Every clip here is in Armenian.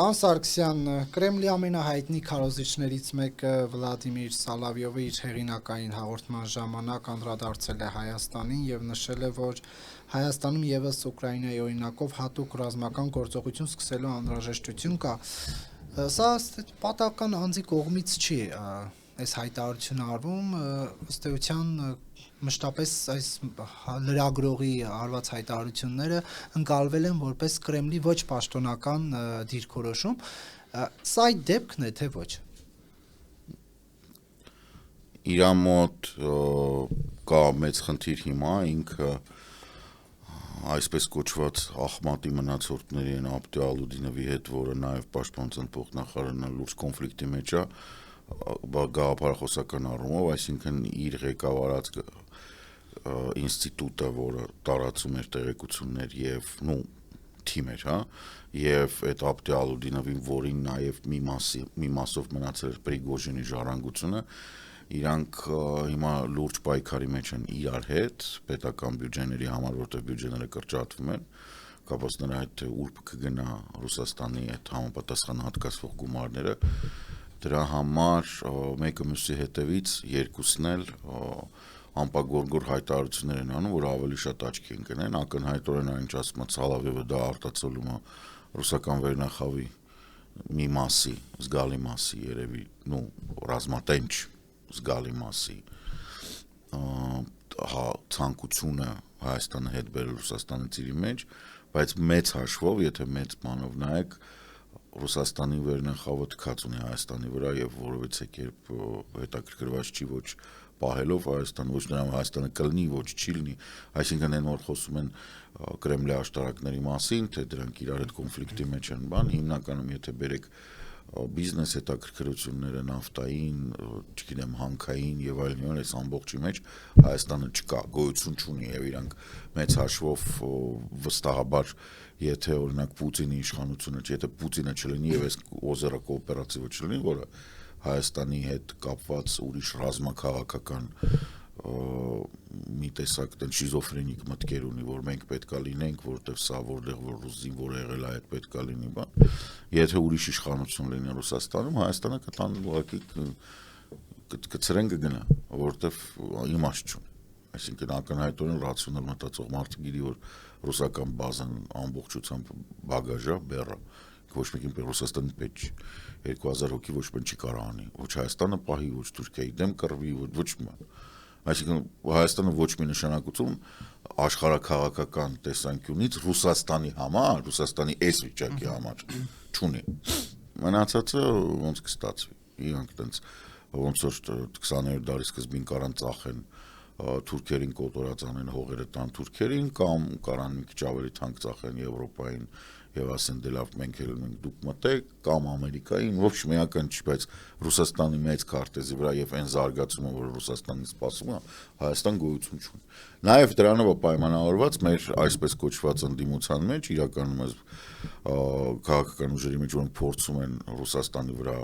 Պարոն Սարգսյան, Կրեմլի ամենահայտնի քարոզիչներից մեկը Վլադիմիր Սալավյովը իր հեղինակային հաղորդման ժամանակ անդրադարձել է Հայաստանին եւ նշել է, որ Հայաստանում եւս Ուկրաինայի օրինակով հատուկ ռազմական գործողություն սկսելու անհրաժեշտություն կա։ Սա պատահական անձի կողմից չի այս հայտարարությունը արվում, ըստ էության մշտապես այս լրագրողի արված հայտարարությունները ընկալվել են որպես Կրեմլի ոչ պաշտոնական դիրքորոշում, սա այդ դեպքն է, թե ոչ։ Իր մոտ կա մեծ խնդիր հիմա, ինքը այսպես կոչված աղմատի մնացորդների են Աբդի Ալուդինովի հետ, որը նաև պաշտպանության փոխնախարարն լուրջ կոնֆլիկտի մեջ է, գաղափարախոսական առումով, այսինքն իր ղեկավարած ինստիտուտը, որը տարածում էր տեղեկություններ եւ թիմ էր, եւ այդ Աբդի Ալուդինովին, որին նաեւ մի մասով մնացել էր Պրիգոժինի ժառանգությունը, իրանք հիմա լուրջ պայքարի մեջ են իրար հետ, պետական բյուջեների համար, որտեղ բյուջեները կրճատվում են, կապված նրա հետ թե ուր կգնա Ռուսաստանի այդ համապատասխան հատկացվող գումարները, դրա համար մեկը մյուսի հետևից երկուսն էլ անպագորգոր հայտարարություններ են անում, որ ավելի շատ աչքի ընկնեն, ակնհայտորեն այն ինչ ասում է Սալավյովը, դա արտացոլում է ռուսական վերնախավի մի մասի, զգալի մասի, երևի, ռազմատենչ զգալի մասի ցանկությունը Հայաստանը հետ բերել Ռուսաստանի ծիրի մեջ, բայց մեծ հաշվով, եթե մեծ բանով նայեք, Ռուսաստանի վերնախավը թքած ունի Հայաստանի վրա եւ որովհետեւ կերպ հետաքրքրված չի ոչ պահելով Հայաստանը, ոչ նրան Հայաստանը կլինի, ոչ չի լինի, այսինքն այն որ խոսում են Կրեմլի աշտարակների մասին, թե դրանք իրար հետ կոնֆլիկտի մեջ են, հիմնականում եթե բերեք բիզնես հետաքրքրությունները նավթային, չգիտեմ, հանքային եւ այլն, այս ամբողջի մեջ Հայաստանը չկա, գոյություն չունի եւ իրանք մեծ հաշվով վստահաբար եթե օրինակ Պուտինի իշխանությունը, եթե Պուտինը չլինի եւ այս օզերը կոոպերատիվը չլինի, որը Հայաստանի հետ կապված ուրիշ ռազմաքաղաքական մի տեսակ շիզոֆրենիկ մտքեր ունի, որ մենք պետքա լինենք, որտեվ սա որտեղ որ ռուսին որ եղել է, այդ պետքա լինի, եթե ուրիշ իշխանություն լինի Ռուսաստանում, Հայաստանը կտան ուղղակի կծրեն կգնա, որտեվ իմաստ չունի։ Այսինքն ակնհայտորեն ռացիոնալ մտածող մարդը գիտի, որ ռուսական բազան ամբողջությամբ բագաժ է, բեռ է, ոչ մեկին Ռուսաստանի պետք չի, 2000 հոգի ոչ մեկ չի կարող անի, ոչ Հայաստանը պահի, ոչ Թուրքիայի դեմ կռվի, ոչ մի բան։ Այսինքն Հայաստանը ոչ մի նշանակություն աշխարհաքաղաքական տեսանկյունից Ռուսաստանի համար, Ռուսաստանի այս վիճակի համար չունի։ Մնացածը ոնց կստացվի։ Իրանք տենց ոնց որ 20-րդ դարի սկզբին կարան ծախեն թուրքերին կոտորած անեն հողերը տան թուրքերին կամ կարան մի քիչ ավելի թանկ ծախեն Եվրոպային եւ ասեն դե լավ մենք էլ ենք դուք մտեք կամ Ամերիկային ոչ միական չի, բայց Ռուսաստանի մեծ քարտեզի վրա եւ այն զարգացումը, որ Ռուսաստանից սպասում է, Հայաստան գոյություն չունի։ Նաեւ դրանով պայմանավորված մեր այսպես կոչված ընդդիմության մեջ իրականում քաղաքական ուժերի մեջ որոնք փորձում են Ռուսաստանի վրա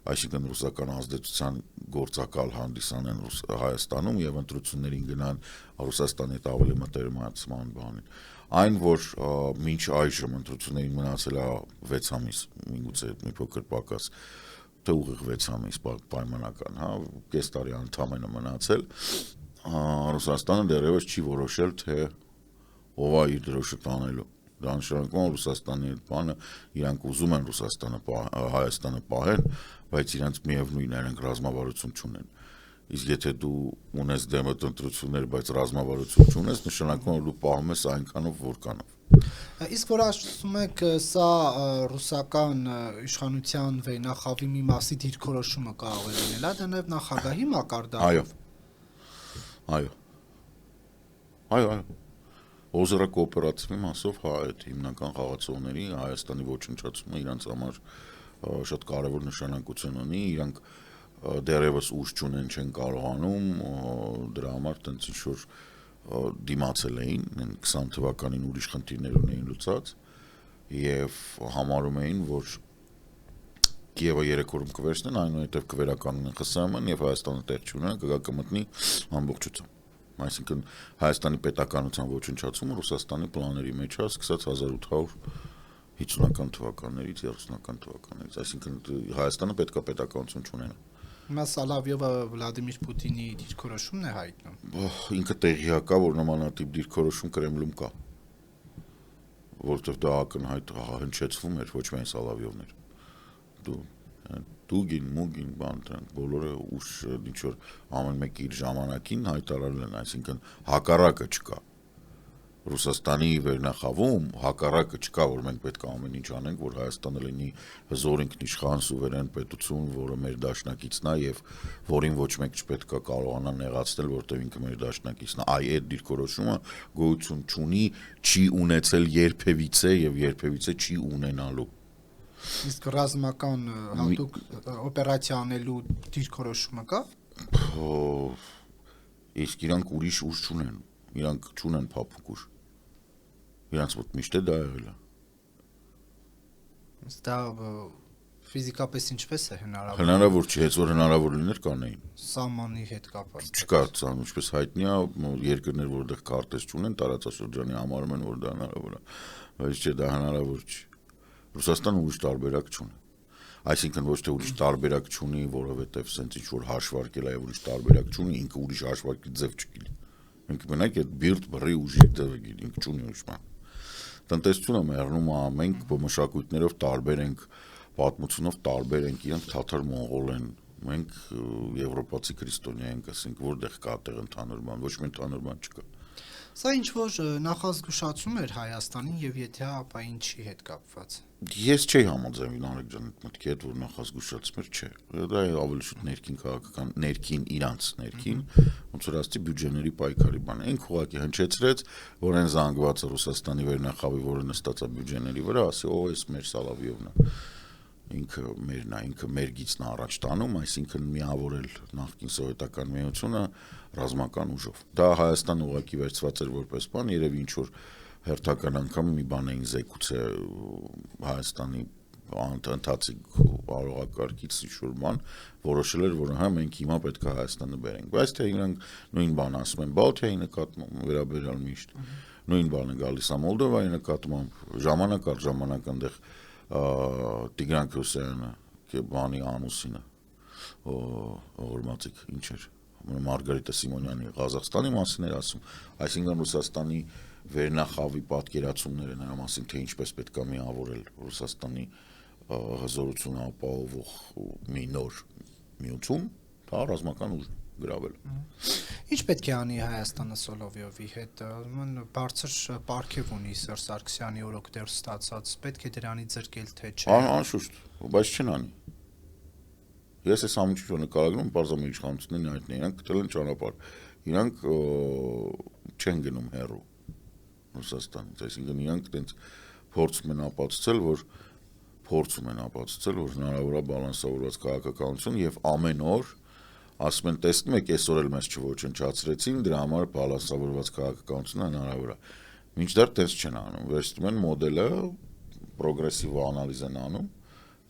այսինքն ռուսական ազդեցության գործակալ հանդիսանեն Հայաստանում եւ ընտրություններին գնան Ռուսաստանի հետ ավելի մտերմացման բանին։ Այն որ մինչ այժմ ընտրություններին մնացել է 6 ամիս, միգուցե մի փոքր պակաս, թե ուղիղ 6 ամիս պայմանական, կես տարի ընդամենը մնացել, Ռուսաստանը դեռևս չի որոշել, թե ով է իր դրոշը տանելու։ Դա նշանակում է Ռուսաստանի այդ բանը, իրանք ուզում են Հայաստանը պահեն, բայց իրանք միևնույն է, իրենք ռազմավարություն չունեն։ Իսկ եթե դու ունես դեմդ ընտրություններ, բայց ռազմավարություն չունես, նշանակում է, որ դու պահում ես այնքանով, որքանով։ Իսկ որ ասում եք, սա ռուսական իշխանության վերնախավի մի մասի դիրքորոշումը կարող է լինել, դա նաև նախագահի մակարդակով։ Այո։ Օզերա կոոպերատիվի մասով այդ հիմնական խաղացողների Հայաստանի ոչնչացումը իրանց համար շատ կարևոր նշանակություն ունի, իրանք դեռևս ուժ չունեն, չեն կարողանում, դրա համար տենց ինչ-որ դիմացել էին, 20 թվականին ուրիշ խնդիրներ ունեին լուծած եւ համարում էին, որ Կիևը 3 օրում կվերցնեն, այնուհետև կվերականգնեն ԽՍՀՄ-ն եւ Հայաստանը տեղ չունենա, կգմտնի ամբողջությամբ։ Այսինքն Հայաստանի պետականության ոչնչացումը Ռուսաստանի պլաների մեջ է, սկսած 50-ական թվականներից, 30-ական թվականներից, այսինքն Հայաստանը պետք է պետականություն չունենա։ Հիմա Սալավյովը Վլադիմիր Պուտինի դիրքորոշումն է հայտնում։ Ինքը տեղյակ է, որ նմանատիպ դիրքորոշում Կրեմլում կա, որովհետև դա ակնհայտ հնչեցվում էր, ոչ միայն Սալավյովն էր։ Դուգին, Մուգին, բան դրանք բոլորը ուշ ինչ որ ամեն մեկը իր ժամանակին հայտարարել են, այսինքն հակառակը չկա։ Ռուսաստանի վերնախավում հակառակը չկա, որ մենք պետք է ամեն ինչ անենք, որ Հայաստանը լինի հզոր ինքնիշխան սուվերեն պետություն, որը մեր դաշնակիցն է եւ որին ոչ մեկ չպետք է կարողանա նեղացնել, որտեղ ինքը մեր դաշնակիցն է։ Այ այդ դիրքորոշումը գոյություն չունի, չի ունեցել երբևիցե եւ երբևիցե չի ունենալու։ Իսկ ռազմական հատուկ օպերացիա անելու դիրքորոշումը կա։ Իսկ իրանք ուրիշ ուժ չունեն, իրանք չունեն փափուկ ուժ։ Իրանց մոտ միշտ է դա եղել է։ Դա ֆիզիկապես ինչպես է հնարավոր։ Հնարավոր չի, հենց որ հնարավոր լիներ կանեին։ Սահմանի հետ կապված։ Չկա, ցան ինչպես հայտնի է, երկրներ, որտեղ քարտեզ չունեն, տարածաշրջանի համարում են, որ դա հնարավոր է։ Բայց չէ, դա հնարավոր չի։ Ռուսաստանը ուրիշ տարբերակ չունի։ Այսինքն ոչ թե ուրիշ տարբերակ չունի, որովհետև սենց ինչ որ հաշվարկել է եւ ուրիշ տարբերակ չունի, ինքը ուրիշ հաշվարկի ձև չգիտի։ Ինքը մենակ այդ բիրտ բռի ուժի ձևը գիտի, ինքը չունի ուրիշ բան։ Տնտեսությունը մեռնում է, մենք մշակույթներով տարբեր ենք, պատմությունով տարբեր ենք, իրանք թաթար մոնղոլ են, մենք եվրոպացի քրիստոնյա ենք, ասենք որտեղ կա այդտեղ ընդհանուր բան, ոչ մի ընդհանուր բան չկա։ Սա ինչ որ նախազգուշացում էր Հայաստանին եւ եթե ապա ինչի հետ կապված։ Ես չէի համաձայնվի Նարեկ ջան այդ մտքի հետ, որ նախազգուշացում էր, չէ։ Դա ավելի շուտ ներքին քաղաքական, ներքին իրանց ներքին, ոնց որ ասեցի բյուջեների պայքարի բան։ Ինք ուղղակի հնչեցրեց, որ այն զանգվածը Ռուսաստանի վերնախավի, որը նստած է բյուջեների վրա, ասի, օ, էս մեր Սալավյովն է։ Ինքը մերն է, ինքը մեր գիծն է առաջ տանում, այսինքն միավորել նախկին սովետական միությունը ռազմական ուժով։ Դա Հայաստանը ուղղակի վերցված էր որպես բան, երևի ինչ որ հերթական անգամ մի բան էին զեկուցե Հայաստանի ընթացիկ արողակարգից ինչ-որ բան, որոշել էր, որ հա մենք հիմա պետք է Հայաստանը բերենք, բայց թե իրանք նույն բան ասում են Բալթիայի նկատմամբ վերաբերյալ միշտ, նույն բանը գալիս է Մոլդովայի նկատմամբ, ժամանակ առ ժամանակ այնտեղ Տիգրան Քյոսյանը, բանի ամուսինը, օրմացիկ ինչ էր, Մարգարիտա Սիմոնյանի Ղազախստանի մասին էր ասում, այսինքն Ռուսաստանի վերնախավի պատկերացումները նրա մասին, թե ինչպես պետք է միավորել Ռուսաստանի հզորությունը ապահովող մի նոր միություն, դա ռազմական ուժ գրավել։ Ինչ պետք է անի Հայաստանը Սոլովյովի հետ, բարձր պարգև ունի Սերժ Սարգսյանի օրոք դեռ ստացած, պետք է դրանից զրկել թե չէ։ Անշուշտ, բայց չեն անի։ Ես այս ամենը նկարագրում պարզապես իշխանություններին հայտնի, իրանք գտել են ճանապարհ, իրանք չեն գնում հեռու Ռուսաստանից, այսինքն իրանք տենց փորձում են ապացուցել, որ հնարավոր է բալանսավորված քաղաքականություն եւ ամեն օր ասում են տեսնում եք այսօր էլ մեզ չոչնչացրեցին, դրա համար բալանսավորված քաղաքականությունը հնարավոր է։ Մինչդեռ տես չեն անում, վերցնում են մոդելը, պրոգրեսիվ անալիզ են անում,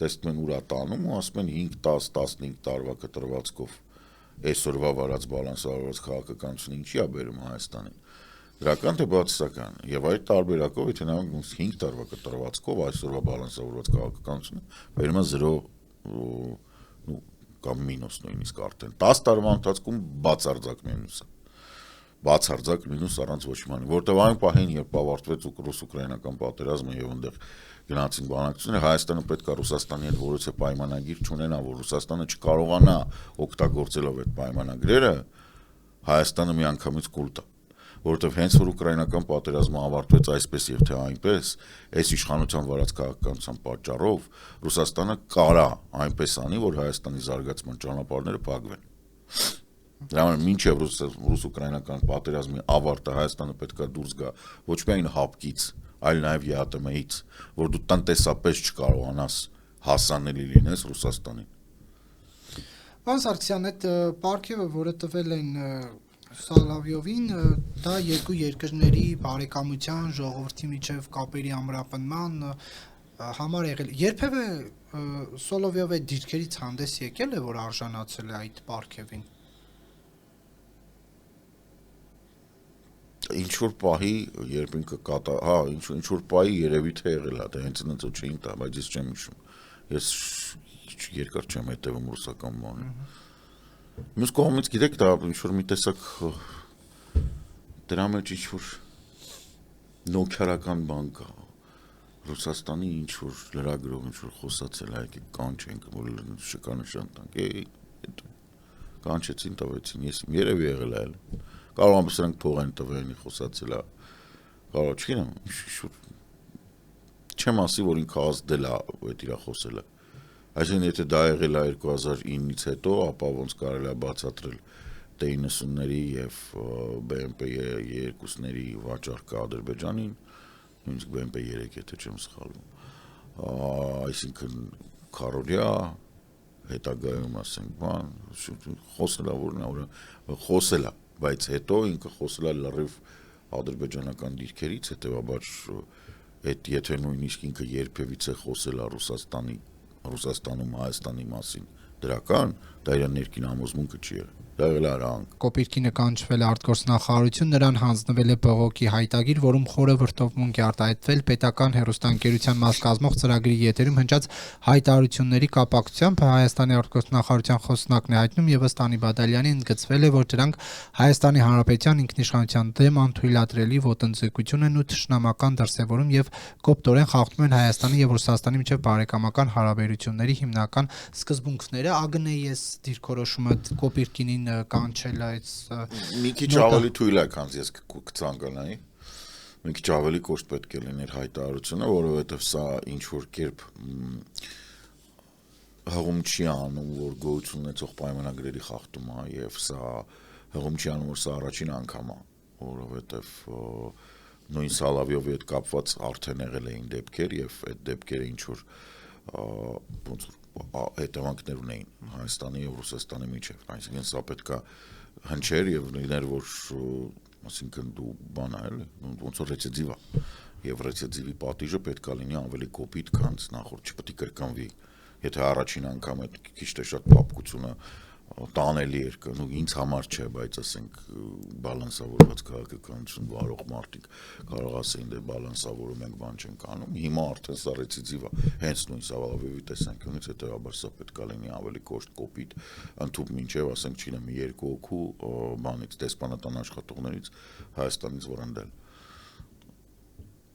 տեսնում են ուրա տանում ու ասում են 5-10-15 տարվա կտրվածքով այսօրվա վարած բալանսավորված քաղաքականությունը ինչի է բերում Հայաստանին։ Դրական թե բացասական, եւ այդ տարբերակով, եթե նայենք 5 տարվա կտրվածքով այսօրվա բալանսավորված քաղաքականությունը բերում է 0 կամ մինուս նույնիսկ արդեն 10 տարվա ընթացքում բացարձակ մինուս է։ Բացարձակ մինուս առանց ոչ մի բանի, որտեղ այն պահին, երբ ավարտվեց ռուս-ուկրաինական պատերազմը եւ այնտեղ գնացին բանակցությունները, Հայաստանը պետք է Ռուսաստանի հետ որևէ պայմանագիր չունենա, որ Ռուսաստանը չկարողանա օգտագործելով այդ պայմանագրերը Հայաստանը միանգամից կուլ տա, որովհետեւ հենց որ ուկրաինական պատերազմը ավարտվեց այսպես եւ թե այնպես, այս իշխանության վարած քաղաքականության պատճառով Ռուսաստանը կարա այնպես անի, որ Հայաստանի զարգացման ճանապարհները փակվեն։ Դրա համար մինչև ռուս-ուկրաինական պատերազմի ավարտը Հայաստանը պետք է դուրս գա ոչ միայն հապկից, այլ նաև ԵԱՏՄ-ից, որ դու տնտեսապես չկարողանաս հասանելի լինես Ռուսաստանին։ Պարոն Սարգսյան, այդ պարգևը, որը տվել են Սալավյովին, դա երկու երկրների բարեկամության, ժողովրդի միջև կապերի ամրապնման համար եղել։ Երբևէ Սոլովյովը դիրքերից հանդես եկել է, որ արժանացել է այդ պարգևին։ ինչ որ պահի երբ ինքը ինչ որ պահի երևի թե եղել է, դա հենց այնց ու չէին տա, բայց ես չեմ հիշում։ Ես երկար չեմ հետևում ռուսական բանը։ Մյուս կողմից գիտեք, դա ինչ որ մի տեսակ դրա մեջ ինչ որ նոքարական բան կա։ Ռուսաստանի ինչ որ լրագրող ինչ որ խոսացել է, եկեք կանչենք, որ շքանշան տանք։ Կանչեցին, տվեցին, ես երևի եղել է։ Կարող եմ սրանք փող են տվել, խոսացել է։ Կարող չգիտեմ, չեմ ասի, որ ինքը ազդել է այդ իր խոսելը։ Այսինքն եթե դա եղել է 2009-ից հետո, ապա ոնց կարելի է բացատրել T90-ների եւ BMP-2-ների վաճառքը Ադրբեջանին, նույնիսկ BMP-3, եթե չեմ սխալվում։ Այսինքն քարորիա հետագայում ասենք բան, խոսել է, բայց հետո ինքը խոսել է լրիվ ադրբեջանական դիրքերից, հետեւաբար այդ եթե նույնիսկ ինքը երբևիցե խոսել է Ռուսաստանում Հայաստանի մասին դրական, դա իր ներքին համոզմունքը չի եղել։ Դա եղել է rank։ Կոպիրկինը կանչվել է արտգործնախարարություն, նրան հանձնվել է բողոքի հայտագիր, որում խորը վրդովմունք է արտահայտվել պետական հեռուստաընկերության մաս կազմող ծրագրի եթերում հնչած հայտարարությունների կապակցությամբ Հայաստանի արտգործնախարարության խոսնակն է հայտնում եւ ըստ Անի Բադալյանի ընդգծվել է, որ դրանք Հայաստանի Հանրապետության ինքնիշխանության դեմ անթույլատրելի ոտնձգություն են ու թշնամական դրսևորում եւ կոպտորեն խախտում են Հայաստանի եւ Ռուսաստանի միջև բարեկամական հարաբերությունների հիմնական սկզբունքները։ ԱԳՆ-ի ես դիրքորոշումը Կոպիրկինին կանչել այս մի քիչ ավելի թույլ է, քան ես կցանկանայի։ Մի քիչ ավելի կոշտ պետք է լիներ հայտարարությունը, որովհետև սա ինչ որ կերպ հղում չի անում, որ գոյություն ունեցող պայմանագրերի խախտում է, եւ սա հղում չի անում, որ սա առաջին անգամ է, որովհետև նույն Սալավիովի հետ կապված արդեն եղել էին դեպքեր եւ այդ դեպքերը ինչ որ ոնց հետևանքներ ունեին Հայաստանի եւ Ռուսաստանի միջեւ, այսինքն սա պետքա հնչեր եւ լիներ, որ այսինքն դու բան այլ ոնց որ ռեցիդիվ է եւ ռեցիդիվի պատիժը պետքա լինի ավելի կոպիտ, քան նախորդ, չպետք է կրկնվի, եթե առաջին անգամ այդ քիչ թե շատ փափկությունը տանելի էր, ու ինձ համար չէ, բայց ասենք բալանսավորված քաղաքականություն վարող մարդիկ կարող ասեն դե բալանսավորում ենք, բան չենք անում, հիմա արդեն սա ռեցիդիվ է, հենց նույն Սալավիովի տեսանկյունից, հետեւաբար սա պետք է լինի ավելի կոշտ, կոպիտ, ընդհանուր մինչեւ ասենք չինեմ 2 հոգու բանից դեսպանատան աշխատողներից Հայաստանից վրընդել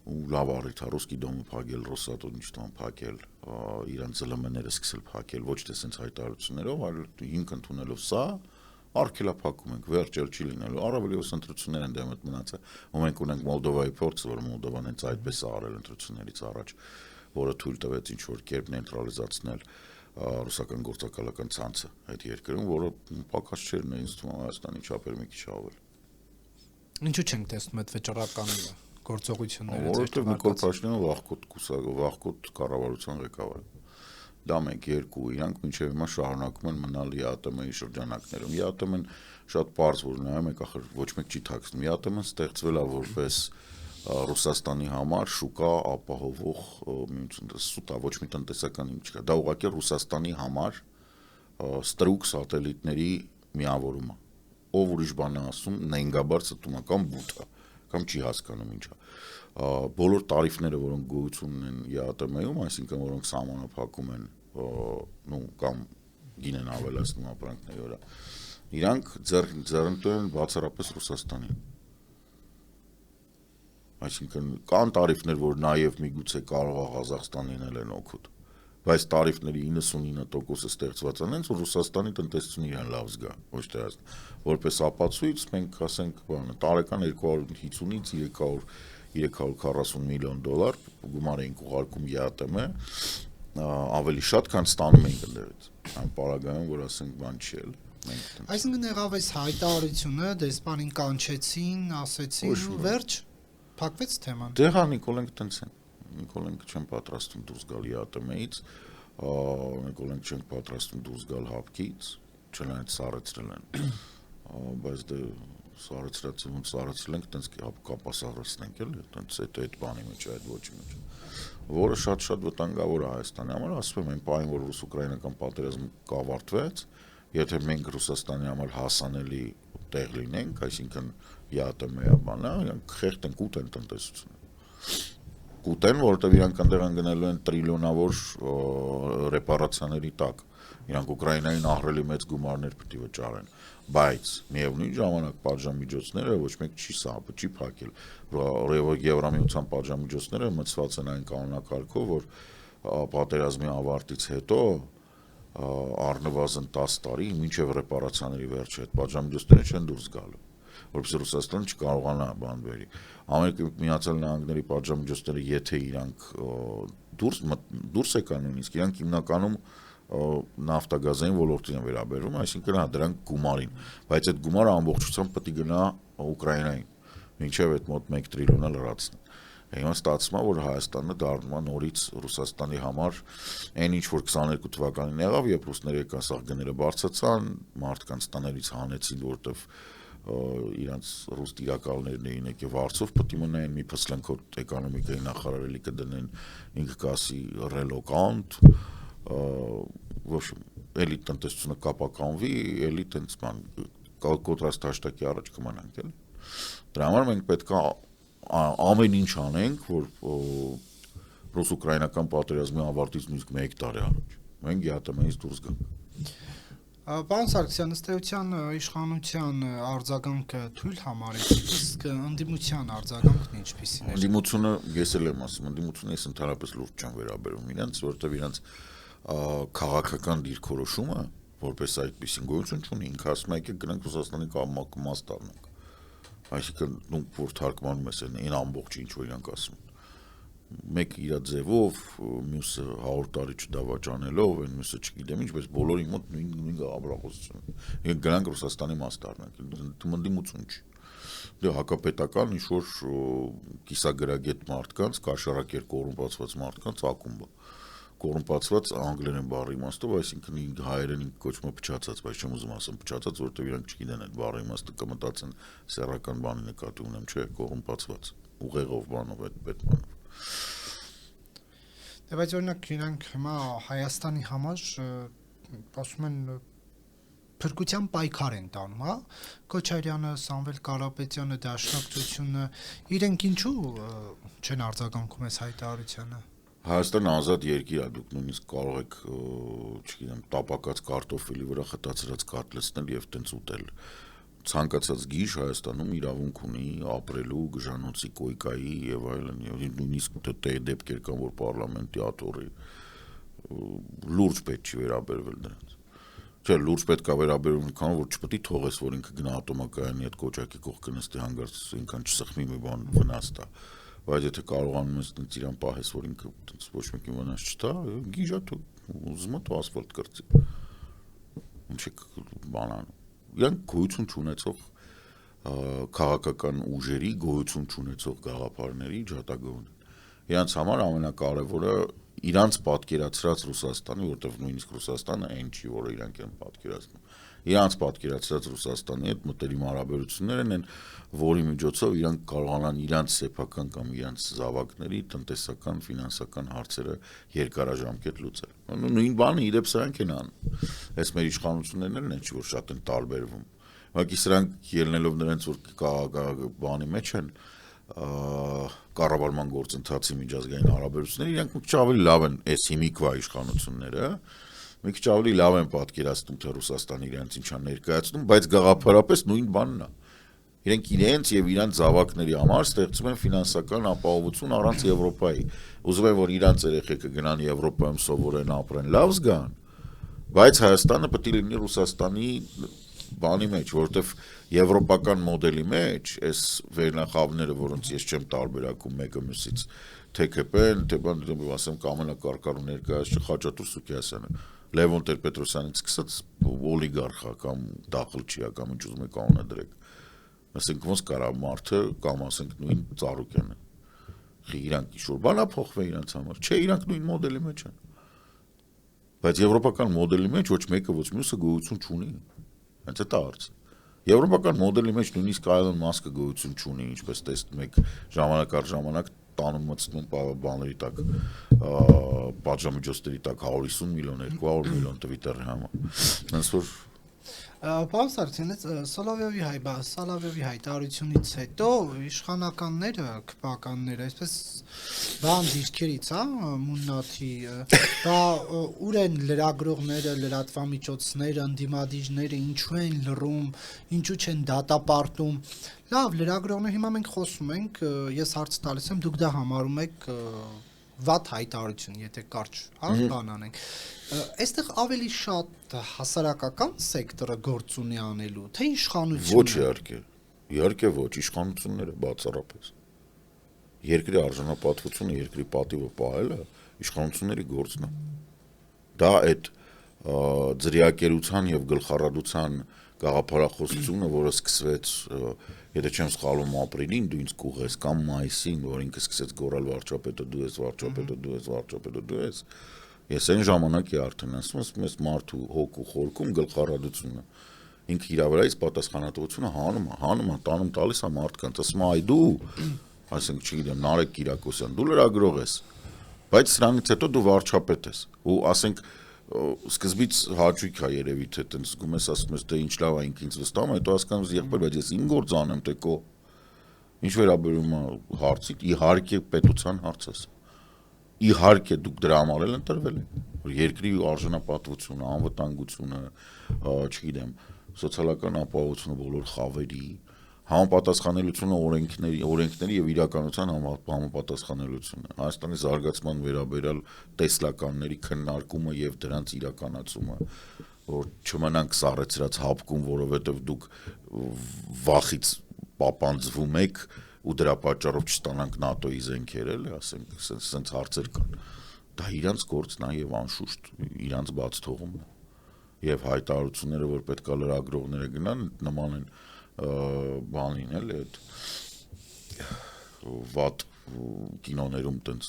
ու լավ առիթ է ռուսկի դոմը փակել, Ռոսատոմիչտան փակել, իրանց ԶԼՄ-ները սկսել փակել, ոչ թե sense հայտարարություններով, այլ հիմք ընդունելով սա, արգելափակում ենք, վերջել չի լինելու, առավել ևս ընտրություններ են դեմդ մնացել, ու մենք ունենք Մոլդովայի փորձը, որ Մոլդովան հենց այդպես է արել ընտրություններից առաջ, որը թույլ տվեց ինչ որ կերպ նեյտրալիզացնել ռուսական գործակալական ցանցը այդ երկրում, որը պակաս չէր ինձ թվում Հայաստանի չափեր մի քիչ ավել։ Ինչու չենք տեսնում այդ վճռականները գործողությունները։ Որովհետև Նիկոլ Փաշինյանը վաղկոտ կառավարության ղեկավար է։ Դա մեկ, երկու, իրանք մինչև հիմա շարունակում են մնալ ԵԱՏՄ-ի շրջանակներում։ ԵԱՏՄ-ն շատ պարզ որ նայում եք, ախր ոչ մեկ չի թաքցնում։ ԵԱՏՄ-ն ստեղծվել է որպես Ռուսաստանի համար շուկա ապահովող միություն, սուտ է, ոչ մի տնտեսական ինչ չկա։ Դա ուղղակի Ռուսաստանի համար ստրուկ սատելիտների միավորում է։ Ով ուրիշ բան է ասում, նենգաբար ստում է կամ բութ է, կամ չի հասկանում ինչ է։ Բոլոր տարիֆները, որոնք գոյություն ունեն ԵԱՏՄ-ում, այսինքն որոնք սահմանափակում են, կամ գին են ավելացնում ապրանքների վրա, իրանք ձեռնտու են բացառապես Ռուսաստանին։ Այսինքն կան տարիֆներ, որ նաև միգուցե կարող է Ղազախստանին են օգուտ, բայց տարիֆների 99%-ը ստեղծված են հենց Ռուսաստանի տնտեսությունը իրեն լավ զգա, ոչ թե որպես ապացույց մենք ասենք բանը տարեկան 250-ից 340 միլիոն դոլար գումար էինք ուղարկում ԵԱՏՄ, ավելի շատ, քան ստանում էինք ընդերից։ Այն պարագայում, որ ասենք բան չի էլ։ Այսինքն եղավ այս հայտարարությունը, դեսպանին կանչեցին, ասեցին ու վերջ փակվեց թեման։ Դե հա Նիկոլենք տենց են։ Նիկոլենք չեն պատրաստում դուրս գալ ԵԱՏՄ-ից, Նիկոլենք չեն պատրաստում դուրս գալ ՀԱՊԿ-ից, չնայած սառեցրել են, բայց դե սառեցրել ենք, տենց կապասառեցնենք էլ, տենց այդ բանի մեջ, այդ ոչի մեջ, որը շատ-շատ վտանգավոր է Հայաստանի համար, ասում եմ, այն պահին, որ ռուս-ուկրաինական պատերազմը կավարտվեց, եթե մենք Ռուսաստանի համար հասանելի տեղ լինենք, այսինքն ԵԱՏՄ-ը բանա, իրանք խեղտ են կուտեն տնտեսությունը։ Կուտեն, որովհետև իրանք այնտեղ գնելու են տրիլիոնավոր ռեպարացիաների տակ։ Իրանք Ուկրաինային ահռելի մեծ գումարներ պետք է վճարեն, բայց միևնույն ժամանակ պատժամիջոցները ոչ մեկ չի փակել։ Եվրամիության պատժամիջոցները մտցված են այն կանոնակարգով, որ պատերազմի ավարտից հետո առնվազն 10 տարի մինչև ռեպարացիաների վերջը այդ պատժամիջոցները չեն դուրս գալու, որովհետեւ Ռուսաստանը չկարողանա բան բերի։ Ամերիկայի Միացյալ Նահանգների պատժամիջոցները, եթե իրանք դուրս եկան նույնիսկ, իրանք հիմնականում նավթագազային ոլորտին են վերաբերում, այսինքն դրանք գումարին, բայց այդ գումարը ամբողջությամբ պետք է գնա Ուկրաինային, մինչև այդ մոտ 1 տրիլիոնը լրացնեն։ Հիմա ստացվում է, որ Հայաստանը դառնում է նորից Ռուսաստանի համար այն ինչ որ 22 թվականին եղավ, երբ ռուսները եկան սաղ գները բարձրացան, մարդկանց տաներից հանեցին, որտեվ իրանց ռուս տիրակալներն էին եկել Վարշավ պետք է մնային, մի փսլենքոտ էկոնոմիկայի նախարարելի կդնեն, ինքը կասի ռելոկանտ, ոչ էլի տնտեսությունը կապականվի, էլի տենց բան կոտրաստ հաշտակի առաջ կմնանք, էլի։ Դրա համար մենք պետք է ամեն ինչ անենք, որ ռուս-ուկրաինական պատերազմի ավարտից նույնիսկ 1 տարի առաջ մենք ԵԱՏՄ-ից դուրս գանք։ Պարոն Սարգսյան, ըստ էության իշխանության արձագանքը թույլ համարեց, իսկ ընդդիմության արձագանքն ինչպիսին էր։ Ընդդիմությունը ես էլ եմ ասում, ընդդիմությունը ես ընդհանրապես լուրջ չեմ վերաբերում իրենց, որովհետև իրենց քաղաքական դիրքորոշումը որպես այդպեսին գոյություն չունի, ինքը ասում է եկեք գնանք Ռուսաստանի կամաց դառնանք։ Այսինքն որ թարգմանում ես այն ամբողջ ինչ որ իրանք ասում են։ Մեկ իր ձևով, մյուսը 100 տարի չդավաճանելով, այն մյուսը չգիտեմ ինչ, բայց բոլորի մոտ նույն գաղափարախոսություն։ Եկեք գնանք Ռուսաստանի մաս դառնանք, ընդդիմություն չի։ Դե հակապետական ինչ որ կիսագրագետ մարդկանց, կաշառակեր կոռումպացված մարդկանց ակումբը։ Կոռումպացված անգլերեն բառի իմաստով, այսինքն հայերենին կոչվում է փչացած, բայց չեմ ուզում ասեմ փչացած, որովհետև իրանք չգիտեն այդ բառի իմաստը, կմտածեն սեռական բանի նկատի ունեմ, չէ, կոռումպացված, ուղեղով բանով այդ բանով։ Դե բայց օրինակ իրանք հիմա Հայաստանի համար ասում են փրկության պայքար են տանում, հա? Քոչարյանը, Սամվել Կարապետյանը, Դաշնակցությունը, իրենք ինչու չեն արձագանքում այս հայտարարությանը։ Հայաստանը ազատ երկիր է, դուք նույնիսկ կարող եք, չգիտեմ, տապակած կարտոֆիլի վրա խտացրած կաթ լցնել եւ տենց ուտել։ Ցանկացած գիժ Հայաստանում իրավունք ունի ապրելու, գժանոցի, կոյկայի եւ այլն, եւ նույնիսկ դեպքեր կան, որ պարլամենտի աթոռի լուրջ պետք չի վերաբերվել դրանց։ Չէ, լուրջ պետք է վերաբերվում քան որ չպետք է թողես, որ ինքը գնա ատոմակայանի հետ կոճակի կողքը նստի հանգարց ինքան չսխմի մի բան վնաս տա։ Բայց եթե կարողանում ես տենց իրան պահես, որ ինքը տենց ոչ մեկին վնաս չտա, գիժա դու ուզում ես ասֆալտ կրծի։ Ինչ է բանան։ Իրանք գոյություն չունեցող քաղաքական ուժերի, գոյություն չունեցող գաղափարների ջատագովն են։ Իրանց համար ամենակարևորը իրանց պատկերացրած Ռուսաստանի, որտեղ նույնիսկ Ռուսաստանը այն չի, որը իրանք են պատկերացնում։ Իրանց պատկերացրած Ռուսաստանի հետ մտերիմ հարաբերություններն են, որի միջոցով իրանք կարողանան իրանց սեփական կամ իրանց զավակների տնտեսական, ֆինանսական հարցերը երկարաժամկետ լուծել։ Նույն բանը իդեպ սրանք են անում։ Այս մեր իշխանություններն են, որ շատ են տարբերվում։ Ուղղակի սրանք ելնելով նրանց որ բանի մեջ են կառավարման գործընթացի միջազգային հարաբերությունները, իրանք մի քիչ ավելի լավ են այս հիմիկվա իշխանությունները, մի քիչ ավելի լավ են պատկերացնում, թե Ռուսաստանը իրենց ինչա ներկայացնում, բայց գաղափարապես նույն բանն է։ Իրենք իրենց եւ իրանց զավակների համար ստեղծում են ֆինանսական ապահովություն առանց Եվրոպայի։ Ուզում են, որ իրանց երեխեքը գնան Եվրոպայում սովորեն, ապրեն, լավ զգան, բայց Հայաստանը պետք է լինի Ռուսաստանի բանի մեջ, որովհետև եվրոպական մոդելի մեջ այս վերնախավները, որոնց ես չեմ տարբերակում մեկը մյուսից, թե ԿՊ-ն, թե բան, ասեմ կամենակարգառու ներկայացուցիչ Խաչատուր Սուքիասյանը, Լևոն Տեր-Պետրոսյանից սկսած օլիգարխա կամ դախլչիա կամ ինչ ուզում եք անունը դրեք։ Ասենք ոնց կարա մարդը կամ ասենք նույն Ծառուկյանը։ Իրանք ինչ-որ բանա փոխվեն իրանց համար։ Չէ, իրանք նույն մոդելի մեջ են։ Բայց եվրոպական մոդելի մեջ ոչ մեկը ոչ մյուսը գոյություն չունի։ Հենց այդ է հարցը։ Եվրոպական մոդելի մեջ նույնիսկ Այլոն Մասկը գոյություն չունի, ինչպես տեսնում եք ժամանակ առ ժամանակ տանում մտցնում բաների տակ, պատժամիջոցների տակ 150 միլիոն, 200 միլիոն Twitter-ի համար։ Հենց որ Պարոն Սարգսյանից Սալավյովի հայտարարությունից հետո իշխանականները, քպականները, այսպես բան դիրքերից, մուննաթի, բա ուր են լրագրողները, լրատվամիջոցները, ընդդիմադիրները, ինչու են լռում, ինչու չեն դատապարտում։ Լավ, լրագրողներ, հիմա մենք խոսում ենք, ես հարց տալիս եմ, դուք դա համարում եք վատ հայտարարություն, եթե կարճ, բան անենք։ Այստեղ ավելի շատ հասարակական սեկտորը գործ ունի անելու, թե իշխանությունը։ Ոչ իհարկե ոչ, իշխանությունները բացառապես։ Երկրի արժանապատվությունը, երկրի պատիվը պահելը իշխանությունների գործն է։ Դա այդ ձրիակերության եւ գլխառատության գաղափարախոսությունը, որը սկսվեց, եթե չեմ սխալվում, ապրիլին, դու ինձ կուղես, կամ մայիսին, որ ինքը սկսեց գոռալ վարչապետը դու ես, վարչապետը դու ես, վարչապետը դու ես, ես այն ժամանակ է արդեն ասում ես մարդու հոգու խորքում գլխառատությունը, ինքը իր վրայից պատասխանատվությունը հանում է, տանում տալիս է մարդկանց, ասում է այ դու, այսինքն չգիտեմ, Նարեկ Կիրակոսյան, դու լրագրող ես, բայց սրանից հետո դու վարչապետ ես, ու ասենք սկզբից հաճույք է երևի թե տենց զգում ես ասում ես դե ինչ լավ է ինքնից վստահում հետո հասկանում ես եղբայր բայց ես իմ գործ անեմ թե կո ինչ վերաբերում է հարցին իհարկե պետության հարցս իհարկե դուք դրա համար էլ ընտրվել եք որ երկրի արժանապատվությունը անվտանգությունը չգիտեմ սոցիալական ապահովությունը բոլոր խավերի համապատասխանելիությունը օրենքների եւ իրականության համապատասխանելիությունը Հայաստանի զարգացման վերաբերյալ տեսլականների քննարկումը եւ դրանց իրականացումը որ չմնանք սառեցրած հապկում որովհետեւ դուք վախից պապանձվում եք ու դրա պատճառով չստանանք ՆԱՏՕ-ի զենքեր էլ ասենք սենց հարցեր կան դա իրանց գործն է եւ անշուշտ իրանց բաց թողումն է եւ հայտարարությունները որ պետքա լրագրողները գնան նման են բանին էլ այդ վատ կինոներում տենց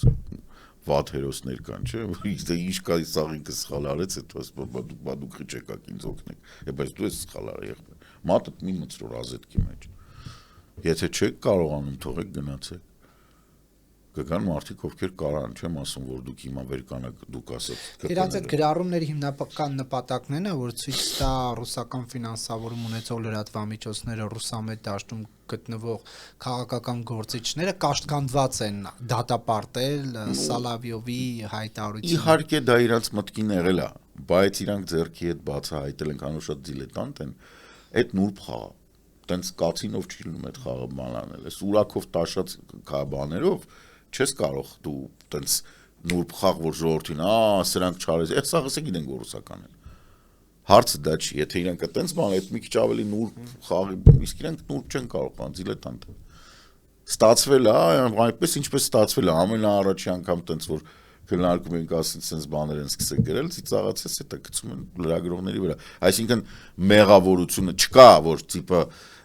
վատ հերոսներ կան չէ դե ինչ կա սաղ ինքը սխալ արեց հետո ասում դուք չեկաք ինձ օգնեք բայց դու ես սխալ արել մատը մի մցրոր ազետքի մեջ եթե չեք կարողանում թողեք գնացեք կգան մարդիկ ովքեր կարան չեմ ասում որ դուք հիմա վերկանաք դուք ասած Իրանց այդ գրառումների հիմնական նպատակն է որ ցույց տա ռուսական ֆինանսավորում ունեցող լրատվամիջոցները ռուսամետ դաշտում գտնվող քաղաքական գործիչները կաշտկանդված են դատապարտել Սալավյովի հայտարարությունը Իհարկե դա իրանց մտքին եղել է բայց իրանք ձեռքի հետ բացահայտել են անուշատ դիլետանտ են այդ նուրբ խաղը տենց կացինով չի լինում այդ խաղը բան անել այս ուրակով տաշած բաներով չես կարող դու տենց նուրբ խաղ որ ժողովրդին սրանք չարես այս սաղը գիտեն ռուսական են հարցը դա չի եթե իրանք տենց բան այդ մի քիչ ավելի նուրբ խաղի իսկ իրանք նուրբ չեն կարող բան դիլետանտ ստացվել է այդպես ինչպես ստացվել է ամենաառաջի անգամ տենց որ քննարկում ենք ասած sense բաներ են սկսել գրել ծիծաղացես հետո գցում են լրագրողների վրա այսինքն մեղավորությունը չկա որ տիպը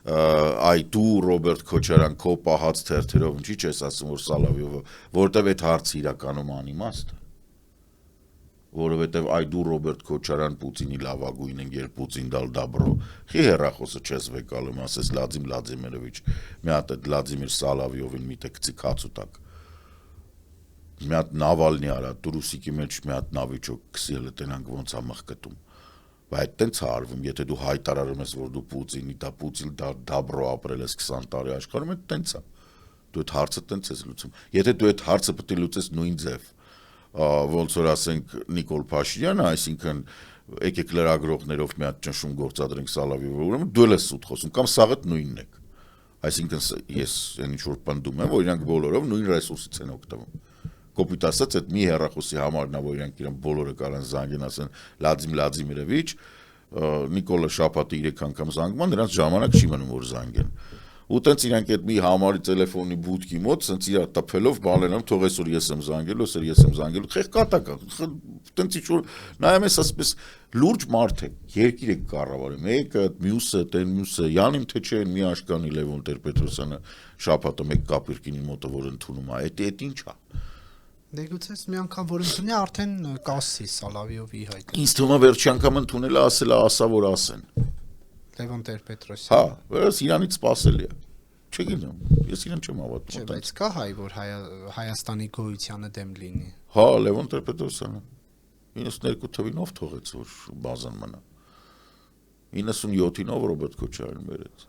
այ դու Ռոբերտ Քոչարյան քո պահած թերթերով ինչի՞ չես ասում որ Սալավյովը որտեվ այդ հարցը իրականում անիմաստ է որովհետև այ դու Ռոբերտ Քոչարյան Պուտինի լավագույնն են երբ Պուտին դալ դաբրո խի հերախոսը չես վեկալում ասես Վլադիմիր Վլադիմիրովիչ մի հատ այդ Վլադիմիր Սալավյովին մի տեքցի քացու տակ մի հատ Նավալնի արա Տուրուսիկի մեջ մի հատ նավիճոկ քսիելը տենանք ոնց է մխկտում բայց տենց է արվում եթե դու հայտարարում ես որ դու Պուտինի Պուտին դաբրո ապրել ես 20 տարի աշխարհում այդ տենց է դու այդ հարցը տենց ես լուծում եթե դու այդ հարցը պետք է լուծես նույն ձև ոնց որ ասենք Նիկոլ Փաշինյանը այսինքն եկեք լրագրողներով մի հատ ճնշում գործադրենք Սալավյովը ուրեմն դու ես սուտ խոսում կամ սաղդ նույնն եք այսինքն ես այն ինչ որ պնդում եմ որ իրանք բոլորով նույն ռեսուրսից են օգտվում կոպիտ ասած այդ մի հեռախոսի համարն է որ իրանք իրեն բոլորը կարան զանգեն ասեն Վլադիմիր Վլադիմիրովիչ Նիկոլը շաբաթը 3 անգամ զանգում է նրանց ժամանակ չի մնում որ զանգեն ու տենց իրանք այդ մի համարի տելեֆոնի բուտքի մոտ սենց իրար տփելով բանելով թող այսօր ես եմ զանգելու այսօր ես եմ զանգելու խեղկատակ տենց ինչ որ նայում ես ասես լուրջ մարդ է երկիր է կառավարում մեկը մյուսը տեն մյուսը յանիմ թե չէ մի աշկանի Լևոն Տեր-Պետրոսյանը շաբաթը մեկ կապիրկինի մոտը որ ընդունում է այդ ինչ է Դե գուցե մի անգամ որ ընդունի արդեն կասի Սալավյովի հայտը Ինձ թվում է վերջի անգամ ընդունել է ասել է ասա որ ասեն Լևոն Տեր-Պետրոսյան Հա, վերս իրանից սпасելի է Չգիտեմ, ես իրեն չեմ հավատում Չէ, բայց կա հայ որ Հայաստանի գոյությանը դեմ լինի Հա, Լևոն Տեր-Պետրոսյանը 92 թվին ով թողեց որ բազան մնա 97-ին ով Ռոբերտ Քոչարյանին բերեց։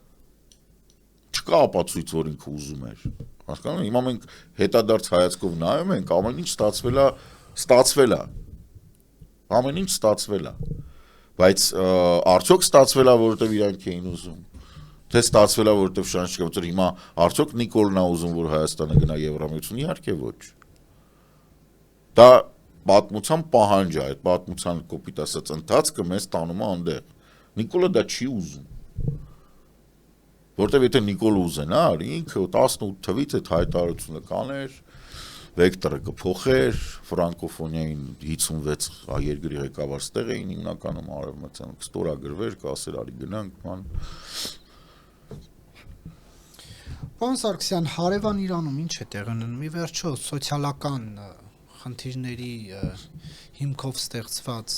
Չկա ապացույց, որ ինքը ուզում էր։ Հասկանում եք, հիմա մենք հետադարձ հայացքով նայում ենք, ամեն ինչ ստացվել է։ Ամեն ինչ ստացվել է։ Բայց արդյոք ստացվել է, որովհետև իրանք էին ուզում։ Թե ստացվել է, որովհետև շանս չկա, որ հիմա արդյոք Նիկոլն է ուզում, որ Հայաստանը գնա Եվրամիություն, իհարկե ոչ։ Դա պատմության պահանջ է, այդ պատմության կոպիտ ասած ընթացքը մեզ տանում է այնտեղ։ Նիկոլը դա չի ուզում։ Որտեւ եթե Նիկոլը ուզենար, ինքը 18 թվից այդ հայտարարությունը կաներ, վեկտորը կփոխեր, ֆրանկոֆոնիային 56 երկրի ղեկավարներ էին հիմնականում արևմտյան, կստորագրվեր, կասեր արի գնանք, ման։ Պարոն Սարգսյան, հարևան Իրանում ինչ է տեղի ունենում։ Ի վերջո սոցիալական խնդիրների հիմքով ստեղծված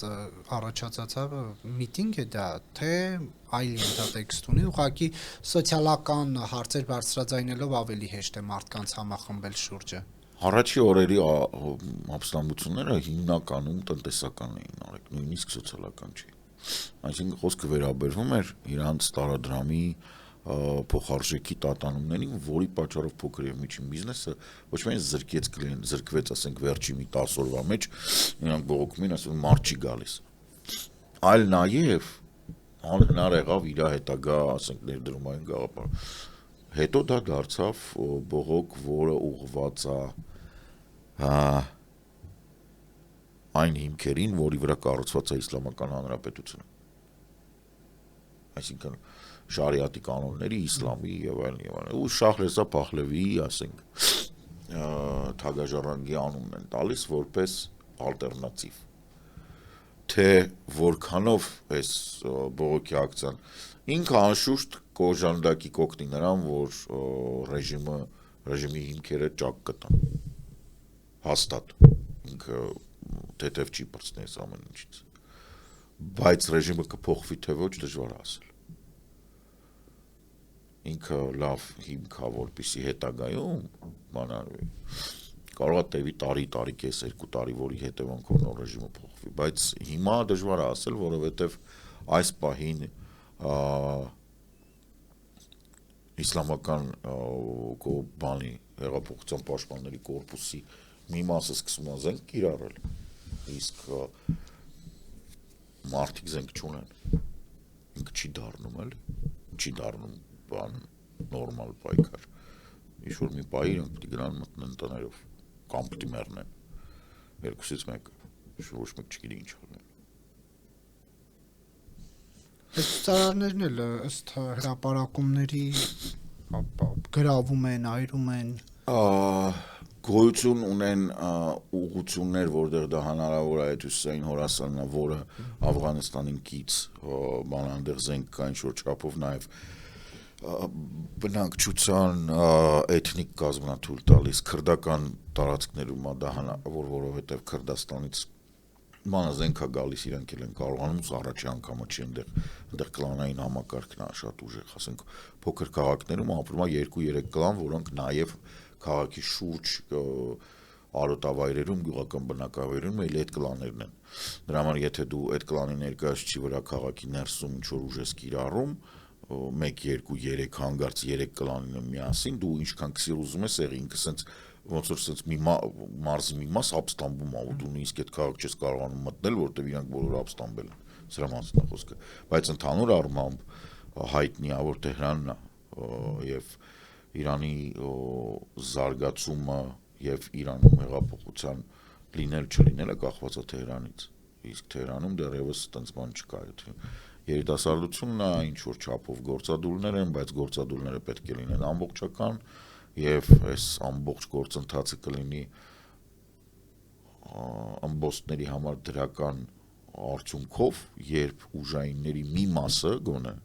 առաջացած միտինգ է դա, թե այլ ենթատեքստ ունի, ուղղակի սոցիալական հարցեր բարձրաձայնելով ավելի հեշտ է մարդկանց համախմբել շուրջը։ Առաջի օրերի ապստամբությունները հիմնականում տնտեսական էին արեք, նույնիսկ սոցիալական չէին։ Այսինքն խոսքը վերաբերվում էր իրանց տարադրամի փոխարժեքի տատանումներին, որի պատճառով փոքր եւ միջին բիզնեսը ոչ միայն զրկվեց, ասենք վերջի մի 10 օրվա մեջ, իրանք բողոքում են, ասում մարդ չի գալիս։ Այլ նաեւ անհնար եղավ իր հետագա, ասենք ներդրումային գաղափար։ Հետո դա դարձավ բողոք, որը ուղղված է այն հիմքերին, որի վրա կառուցված է Իսլամական Հանրապետությունը։ Այսինքն շարիատի կանոնների, իսլամի եւ այլն, ու Շահրեզա Փահլևիի, ասենք, թագաժառանգի անունն են տալիս որպես ալտերնատիվ։ Թե որքանով այս բողոքի ակցիան ինքը անշուշտ կոժանդակի կօգնի նրան, որ ռեժիմի հիմքերը ճակ կտան։ Հաստատ ինքը թեթև չի պրծնի այս ամեն ինչից։ Բայց ռեժիմը կփոխվի թե ոչ, դժվար է ասել։ Ինքը լավ հիմք է, որպեսզի հետագայում բանալի կարող է տևի տարի կես 2 տարի, որի հետևանքով նոր ռեժիմը փոխվի, բայց հիմա դժվար է ասել, որովհետև այս պահին իսլամական բանի հեղափոխության պաշտպանների կորպուսի մի մասը սկսում է զենք կիրառել, իսկ մարդիկ զենք չունեն, ինքը չի դառնում, էլի, չի դառնում բան նորմալ պայքար, ինչ-որ մի պահի իրենք պիտի գնան մտնեն տներով, կամ պիտի մեռնեն, երկուսից մեկը, ոչ մեկ չգիտի ինչ անեն։ Այս ցուցարարներն էլ ըստ հրապարակումների գրավում են, այրում են։ Գոյություն ունեն ուղղություններ, որտեղ դա հնարավոր է, այդ հյուսիսային Հորասանն է, որը Աֆղանստանին կից բանանդեղ զենք կա ինչ-որ չափով, նաև բնակչության էթնիկ կազմն է թույլ տալիս, քրդական տարածքներում է դա հնարավոր, որովհետև Քրդաստանից բանը զենք է գալիս, իրանք էլ են կարողանում, առաջի անգամը չի այնտեղ կլանային համակարգն է շատ ուժեղ, ասենք փոքր քաղաքներում ապրում է 2-3 կլան, որոնք նաև քաղաքի շուրջ արոտավայրերում, գյուղական բնակավայրերում էլ այդ կլաներն են։ Դրա համար եթե դու այդ կլանի ներկայացուցիչի վրա քաղաքի ներսում ինչ-որ ուժ ես կիրառում, 1, 2, 3 հանգարց 3 կլանին միասին, դու ինչքան քսիր ուզում ես եղի, ինքը սենց ոնց որ սենց մի մարզի մի մաս ապստամբում է, ու դու նույնիսկ այդ քաղաք չես կարողանում մտնել, որտեղ իրանք բոլորը ապստամբել են։ Սրա մասն է խոսքը։ Բայց ընդհանուր առմամբ հայտնի է, որ Թեհրանն է եւ Իրանի զարգացումը եւ Իրանում հեղափոխության լինել չլինելը կախված է Թեհրանից։ Իսկ Թեհրանում դեռևս այդպես բան չկա։ Երիտասարդությունն է, ինչ որ չափով գործադուլներ են, բայց գործադուլները պետք է լինեն ամբողջական եւ այս ամբողջ գործընթացը կլինի ամբոստների համար դրական արդյունքով, երբ ուժայինների մի մասը գոնե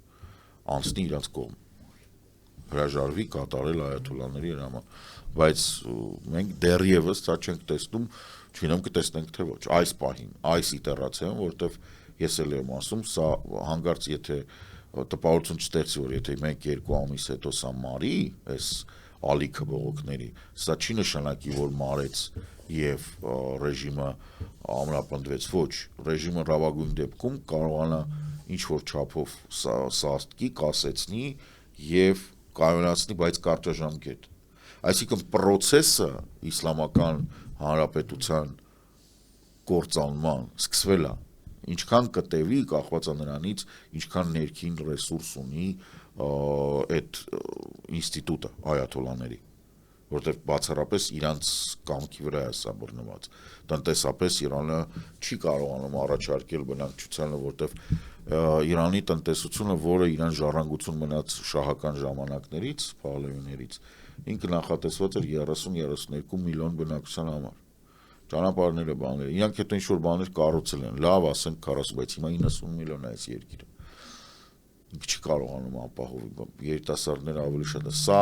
անցնի իրաց կողմ, հրաժարվի կատարել այաթոլլաների հրաման, բայց մենք դեռևս դա չենք տեսնում, չգիտեմ կտեսնենք թե ոչ, այս պահին, այս իտերացիայում, որտեվ ես էլ եմ ասում, սա հանգարց եթե տպավորություն չստեղծի, որ եթե 1-2 ամիս հետո սա մարի, այս ալիքը բողոքների, սա չի նշանակի, որ մարեց եւ ռեժիմը ամրապնդվեց, ոչ, ռեժիմը լավագույն դեպքում կարողանա ինչ որ չափով սաստկի, կասեցնի եւ կայունացնի, բայց կարճաժամկետ։ Այսինքն process-ը իսլամական հանրապետության կործանման սկսվել է, ինչքան կտևի կախված է նրանից, ինչքան ներքին ռեսուրս ունի այդ ինստիտուտը այաթոլաների, որտեղ բացառապես իրանց կամքի վրա է սա բռնված։ Տնտեսապես Իրանը չի կարողանում առաջարկել բնակչությանը, որտեղ Իրանի տնտեսությունը, որը իրան ժառանգություն մնաց շահական ժամանակներից, Փահլավիներից, ինքը նախատեսված էր 30-32 միլիոն բնակչության համար։ Ճանապարհները, բաները, իրանք հետո ինչ-որ բաներ կառուցել են, լավ, ասենք 40, բայց հիմա 90 միլիոն է այս երկիրը։ Ինքը չի կարողանում ապահովել, երիտասարդները ավելի շատ է։ Սա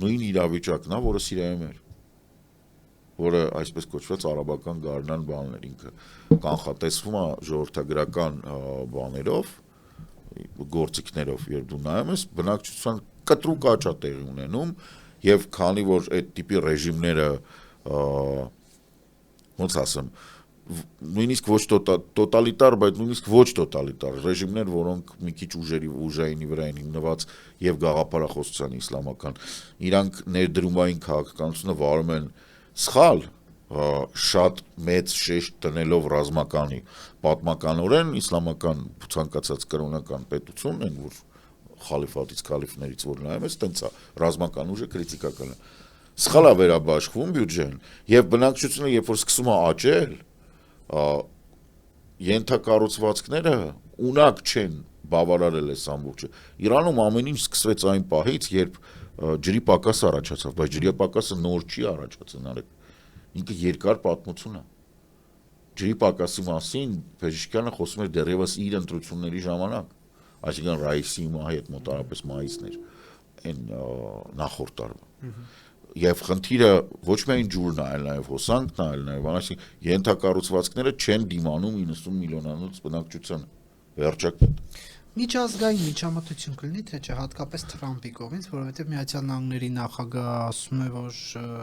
նույն իրավիճակն է, որը Սիրիայում էր, որը այսպես կոչված արաբական գարնան բանն էր, ինքը կանխատեսվում է ժողովրդագրական բաներով, գործիքներով, երբ դու նայում ես, բնակչության կտրուկ աճ է տեղի ունենում, եւ քանի որ այդ տիպի ռեժիմները ոնց ասեմ, նույնիսկ ոչ տոտալիտար, բայց նույնիսկ ոչ տոտալիտար ռեժիմներ, որոնք մի քիչ ուժայինի վրա են հիմնված եւ գաղափարախոսության իսլամական, իրանք ներդրումային քաղաքականությունը վարում են սխալ, շատ մեծ շեշտ տնելով ռազմականի, պատմականորեն իսլամական ցանկացած կրոնական պետությունն են, որ խալիֆատից, քալիֆներից որ նայում ես, տենց է, ռազմական ուժը քրիտիկական է։ Սխալ է վերաբաշխվում բյուջեն, եւ բնակչությունը երբ որ սկսում է աճել, ենթակառուցվածքները ունակ չեն բավարարել այս ամբողջը։ Իրանում ամեն ինչ սկսվեց այն պահից, երբ ջրի պակաս առաջացավ, բայց ջրի պակասը նոր չի առաջացել, արեք։ Ինքը երկար պատմություն է։ Ջրի պակասի մասին Փեժիշկյանը խոսում էր դեռևս իր ընտրությունների ժամանակ, այսինքն Ռայիսի մահի հետ մոտարապես մայիսն էր, այն նախորդ տարվա։ Եվ խնդիրը ոչ միայն ջուրն է, այլ նաև հոսանքն է, այլ նաև անասին ենթակառուցվածքները չեն դիմանում 90 միլիոնանոց բնակչությանը, վերջակետ։ Միջազգային միջամտություն կլինի, թե չէ, հատկապես Թրամփի կողմից, որովհետև Միացյալ Նահանգների նախագահը ասում է, որ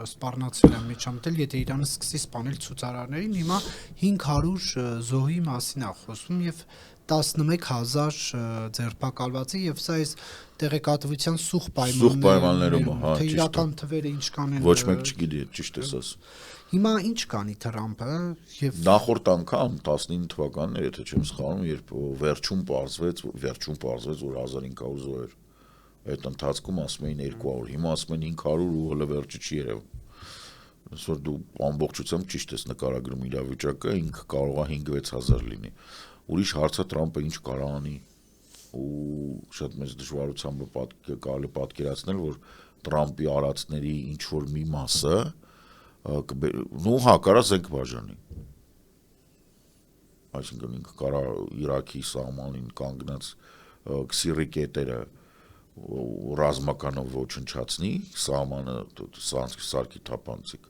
սպառնացել են միջամտել, եթե Իրանը սկսի սպանել ցուցարարներին, հիմա 500 զոհի մասին է խոսում եւ 11000 ձերբակալվածի եւ սա այս տեղեկատվության սուղ պայմաններում, թե իրական թվերը ինչքան են։ Ոչ մեկ չգիտի, ճիշտ ես ասում։ Հիմա ինչ կանի Թրամփը եւ նախորդ անգամ 19 թվականներ, եթե չեմ սխալվում, երբ վերջում պարզվեց, որ 1500 զոհ էր։ Այդ ընթացքում ասում էին 200, հիմա ասում են 500 ու հələ վերջը չի երևում։ Այսօր դու ամբողջությամբ ճիշտ ես նկարագրում իրավիճակը, ինքը կարող է 5-6000 լինի։ Ուրիշ հարցը Թրամփը ինչ կարող անի ու շատ մեծ դժվարությամբ կարելի պատկերացնել, որ Թրամփի արածների ինչ որ մի մասը նու հակարա զենք բաժանի։ Այսինքն ինքը կարա Իրաքի սահմանին կանգնած քսիրի կետերը ռազմականով ոչնչացնի, սահմանը սարքի թափանցիկ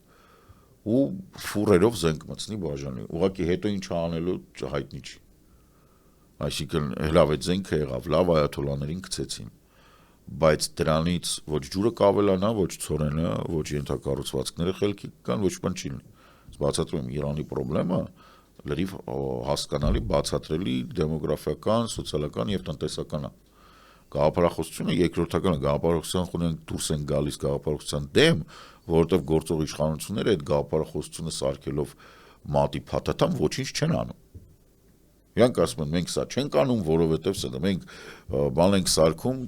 ու ֆուրերով զենք մտցնի բաժանի։ Ուղղակի հետո ինչ անելու հայտնի չի։ Այսինքն լավ այդ զենքը եղավ, լավ այաթոլաներին գցեցին, բայց դրանից ոչ ջուրը կավելանա, ոչ ցորենը, ոչ ենթակառուցվածքները խելքի կան, ոչ բան չի լինի։ Բացատրում եմ Իրանի խնդրեմը լրիվ հասկանալի, բացատրելի դեմոգրաֆիական, սոցիալական եւ տնտեսական է։ Գաղափարախոսությունը երկրորդական է, գաղափարախոսության խունենք դուրս են գալիս գաղափարախոսության դեմ, որովհետեւ գործող իշխանությունները այդ գաղափարախոսությունը սարքելով մատի փաթաթան ոչինչ չեն անում։ Իրանք ասում են մենք սա չենք անում, որովհետև սա մենք բան ենք սարքում,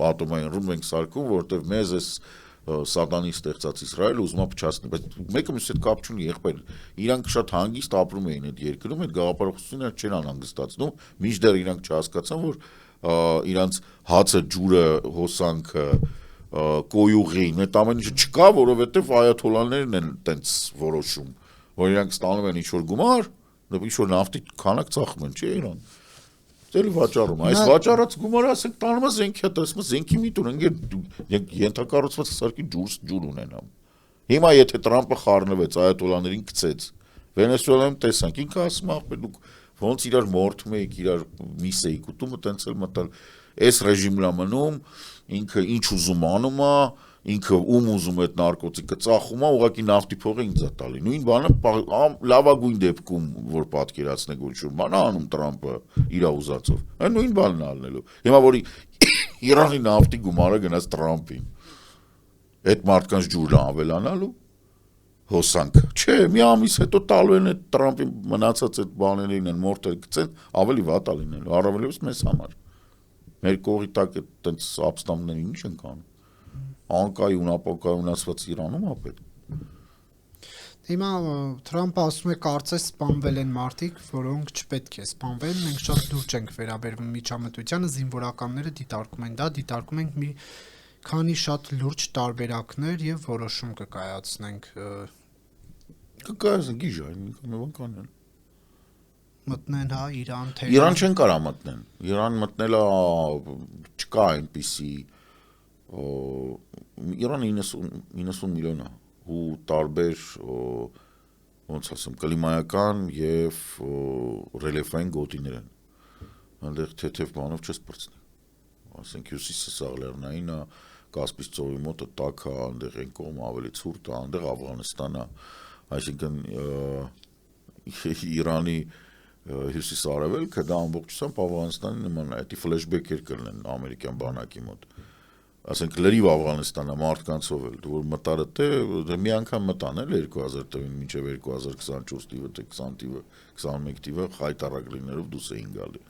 ատոմային ռումբ ենք սարքում, որովհետև մեզ էս սատանի ստեղծած Իսրայելը ուզում է փչացնել, բայց մեկը մյուսի հետ կապ չունի, եղբայր։ Իրանք շատ հանգիստ ապրում էին այդ երկրում, այդ գաղափարախոսությունը չեն անհանգստացնում, մինչդեռ իրանք չհասկացան, որ իրանք հացը, ջուրը, հոսանքը, կոյուղին, այդ ամեն ինչը չկա, որովհետև այաթոլաներն են տենց որոշում, որ իրանք ստանում են ինչ-որ գումար, ինչ-որ նավթի քանակ ծախում են, չի Իրան։ Դել վաճառում, այս վաճառած գումարը ասենք տանում է զենքի հետ, ասում է զենքի մի տուն, ենթակառուցված սարքի ջուր ունենամ։ Հիմա եթե Թրամփը խառնվեց, այաթոլաներին գցեց, Վենեսուելայում տեսանք, ինքը ասում է, ախպեր դուք ոնց իրար մորթում եք, իրար միս էիք ուտում, տենց էլ մտալ, այս ռեժիմն է մնում, ինքը ինչ ուզում անում է, ինքը ում ուզում այդ նարկոտիկը ծախում է, ուղղակի նավթի փողը ինձ է տալի։ Նույն բանը լավագույն դեպքում, որ պատկերացնեք, որ շուտ բան անում Տրամպը իր ուզածով։ Այն նույն բանն է ալնելու։ Հիմա որ Իրանի նավթի գումարը գնաց Տրամպին, այդ մարդկանց ջուրը ավելանալու հոսանք։ Չէ, մի ամիս հետո տալու են այդ Տրամպի մնացած այդ բաներին են մորթեր գցեն, ավելի վատ է լինելու, առավելևս մեզ համար։ Մեր կողի տակ այդպես ապստամբների ինչ են կանում։ Անկայուն ապակայունացված Իրանում է պետք։ Հիմա Թրամփը ասում է կարծես սպանվել են մարդիկ, որոնք չպետք է սպանվեն, մենք շատ լուրջ ենք վերաբերվում միջամտությանը, զինվորականները դիտարկում են դա, դիտարկում ենք մի քանի շատ լուրջ տարբերակներ եւ որոշում կկայացնենք Կկայացնենք գիժային բանական են։ մտնեն, հա, Իրան, թե Իրան չեն կարա մտնեն։ Իրան մտնելը չկա այնպիսի Իրանը 90 միլիոն է ու տարբեր ոնց ասեմ կլիմայական եւ ռելիեֆային գոտիներ են։ Այնտեղ թեթև բանով չես բրցնի։ Ասենք հյուսիսը սաղլեռնային է, Կասպից ծովի մոտը տաք է, այնտեղ այն կողմը ավելի ցուրտ է, այնտեղ Աֆղանստանն է, այսինքն Իրանի հյուսիս-արևելքը դա ամբողջությամբ Աֆղանստանի նման է, դա ֆլեշբեքեր կլինեն ամերիկյան բանակի մոտ։ Ասենք լրիվ Աֆղանստանը մարդկանցով էլ, որ մտարը թե մի անգամ մտան էլ 2000 թվականին մինչև 2024 թիվը, թե 20 թիվը, 21 թիվը խայտարակ լինելով դուս էին գալի։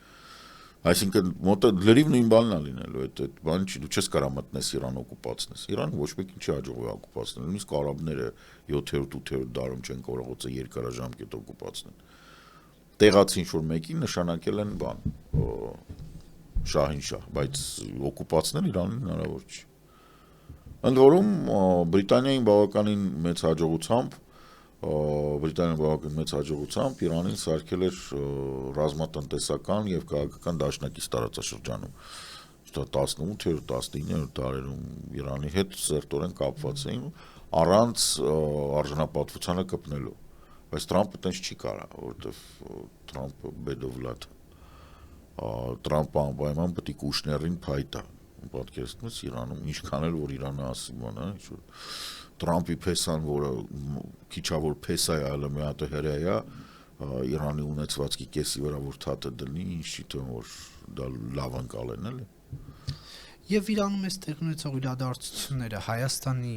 Այսինքն մոտը լրիվ նույն բանն է լինելու, այդ բան չի, դու չես կարա մտնես Իրան օկուպացնես։ Իրանը ոչ մեկին չի հաջողվի օկուպացնել, նույնիսկ արաբները 7-8 դարում չեն կարող ոցե երկարաժամկետ օկուպացնել։ Տեղացի ինչ-որ մեկին նշանակել են բան, շահինշահ, բայց օկուպացնել Իրանին հնարավոր չի։ Ընդ որում Բրիտանիային բավականին մեծ հաջողությամբ Իրանին սարքել էր ռազմատնտեսական եւ քաղաքական դաշնակից տարածաշրջանում։ Դա 18-19-րդ դարերում Իրանի հետ սերտորեն կապված էին առանց արժանապատվությանը կպնելու։ Բայց Թրամփը տենց չի կարա, որովհետեւ Թրամփը բեդովլատ Տրամպը անպայման պետք է Կուշներին փայտա։ Պատկերացնում ես Իրանում ինչքան էլ որ Իրանը ասի բան, ինչ-որ Տրամպի փեսան, որը քիչավոր փեսա է, այլ մի հատ հրեա, Իրանի ունեցվածքի կեսի վրա որ թաթը դնի, ինչի թվում որ դա լավ անցալեն էլի։ Եվ Իրանում այս տեղ ունեցող իրադարձությունները Հայաստանի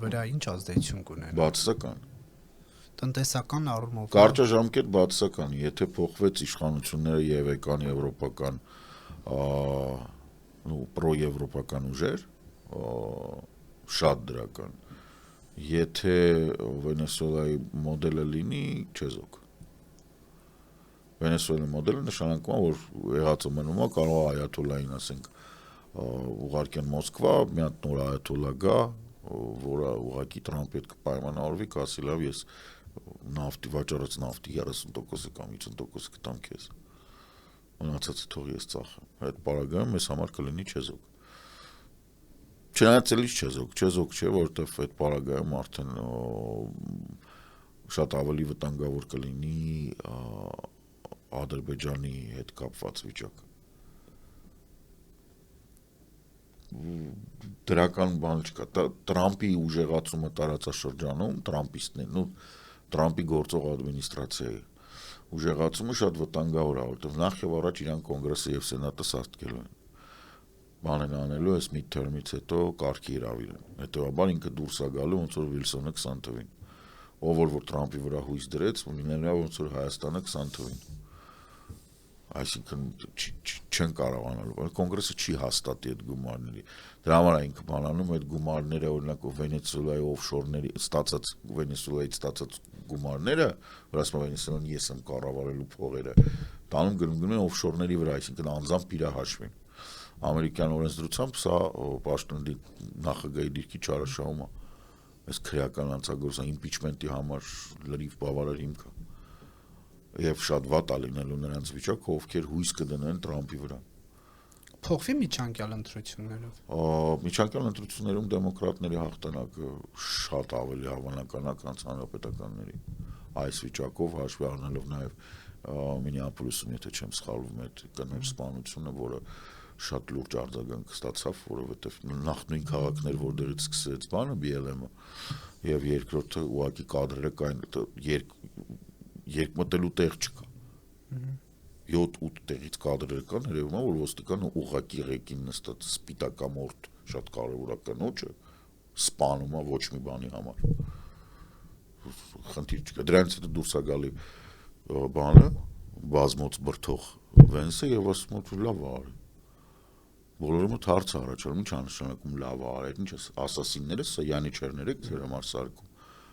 վրա ինչ ազդեցություն կունենան։ Բացասական։ Տնտեսական առումով Կարճաժամկետ բացասական, եթե փոխվեց իշխանությունները եւ եկան եվրոպական պրոեվրոպական ուժեր, շատ դրական։ Եթե Վենեսուելայի մոդելը լինի, չեզոք։ Վենեսուելայի մոդելը նշանակում է, որ եղածը մնում է, կարող է այաթոլլային, ասենք, ուղարկեն Մոսկվա, մի հատ նոր այաթոլլա գա, որը ուղղակի Տրամպի հետ կպայմանավորվի, կասի լավ, ես նավթի վաճառած նավթի 30% կամ 50% կտամ քեզ։ Մնացածը թող ես ծախեմ։ Այդ պարագայում մեզ համար կլինի չեզոք։ Չնայած էլի չեզոք չէ, որովհետև այդ պարագայում արդեն շատ ավելի վտանգավոր կլինի Ադրբեջանի հետ կապված վիճակը։ Դրական բան չկա։ Տրամպի ուժեղացումը տարածաշրջանում, տրամպիստներն ու Տրամպի գործող ադմինիստրացիայի ուժեղացումը շատ վտանգավոր է, որովհետև նախ եւ առաջ իրան կոնգրեսը եւ սենատը սարքելու են։ Բան են անելու այս mid-term-ից հետո կարգի հրավիրեն։ Հետևաբար ինքը դուրս է գալու ոնց որ Վիլսոնը 20 թվին։ Ով որ Տրամպի վրա հույս դրեց, լինելու է ոնց որ Հայաստանը 20 թվին։ Այսինքն չեն կարողանալու, կոնգրեսը չի հաստատի այդ գումարների։ Դրա համար է ինքը բանանում այդ գումարները, օրինակ Վենեսուելայի օֆշորների ստացած Վենեսուելայից ստացած գումարները, որ ասում են Վենեսուելան ես եմ կառավարելու փողերը, տանում գնում են օֆշորների վրա, այսինքն անձամբ իր հաշվին։ Ամերիկյան օրենսդրությամբ սա պաշտոնի նախագահի դիրքի չարաշահում է։ Այս քրեական անցագործության իմպիչմենտի համար լրիվ բավարար հիմք է։ Եվ շատ վատ է լինելու նրանց վիճակը, ովքեր հույս կդնեն Տրամպի վրա։ Փոխվի միջանկյալ ընտրություններով։ Միջանկյալ ընտրություններում դեմոկրատների հաղթանակը շատ ավելի հավանական է, քան հանրապետականների։ Այս վիճակով հաշվի առնելով նաև Մինեապոլիսում, եթե չեմ սխալվում, այդ կնոջ սպանությունը, որը շատ լուրջ արձագանք ստացավ, որովհետև նախ նույն քաղաքներ, որտեղից սկսեց բանը BLM-ը, եւ երկրորդը ուղղակի կադրերը կային, երկմտելու տեղ չկա։ 7-8 տեղից կադրեր կան, երևում է, որ ոստիկանը ուղղակի ղեկին նստած սպիտակամորթ շատ կարևորական ոճը սպանում է ոչ մի բանի համար։ Խնդիր չկա։ Դրանից հետո դուրս է գալի բանը, բազմոց բրթող Վենսը եւ ասում է լավ է արի։ Բոլորը մոտ հարց առաջանում, ինչ անշանակում լավ է արի, ինչ ասասինները, սա յանիչերներ եք ձեր համար սարքում,